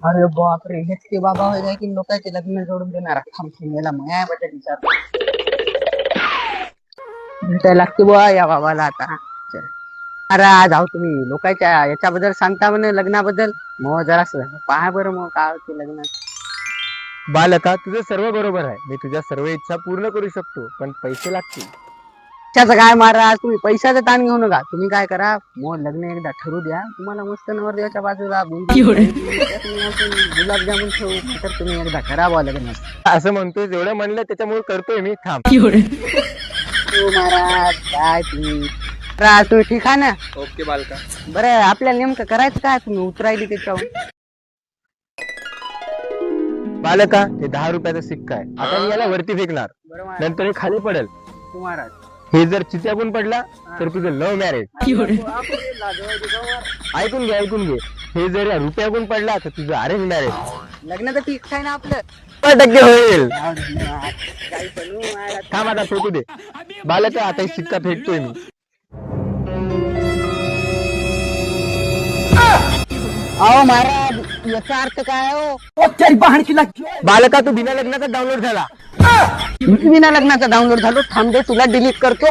अरे बापरे, हेच की बाबा होय काय की लोकांचे लग्न जोडून देणार. थांब याला माया बद्दल विचार भेटायला लागते बुवा या बाबाला आता. चल. अरे जाऊ तुम्ही लोकांच्या याच्याबद्दल सांगता म्हणे लग्नाबद्दल. मग जरास पहा बरं मग काय होते लग्नात. बालका, तुझं सर्व बरोबर आहे. मी तुझ्या सर्व इच्छा पूर्ण करू शकतो, पण पैसे लागतील. त्याचं काय महाराज, तुम्ही पैशाचं ताण घेऊ नका. तुम्ही काय करा, मग लग्न एकदा ठरू द्या. तुम्हाला मस्त नवरदेवाच्या बाजूला गुलाबजामुन ठेवू. तर तुम्ही एकदा करा बुवा लग्न. असं म्हणतोय, एवढं म्हणलं त्याच्यामुळे करतोय मी. थांब. हो महाराज, काय तुम्ही महाराज, तुम्ही ठीक आहे ना? ओके बालका. बरं, आपल्याला नेमकं करायचं काय? तुम्ही उतरायली त्याच्यावर. बालका, हे 10 रुपयाचा सिक्का आहे. आता मी याला वरती फेकणार, बरं महाराज. नंतर हे खाली पडेल. हो महाराज. हे जर चित्याकून पडला तर तुझं लव्ह मॅरेज. ऐकून घे, ऐकून घे. हे जर या रुपयाकून पडला तर तुझं अरेंज मॅरेज. लग्न तर ठीक आहे ना आपलं? 100% होईल. काही पण हो महाराज. थांब, आता फेकू दे. बालका, आता हे सिक्का फेकतोय मी. अहो महाराज, याचा अर्थ काय हो? बालका, तू बिना लग्नाचा डाउनलोड झाला. मी बिना लग्नाचा डाउनलोड झालो. थांब दे, तुला डिलीट करतो.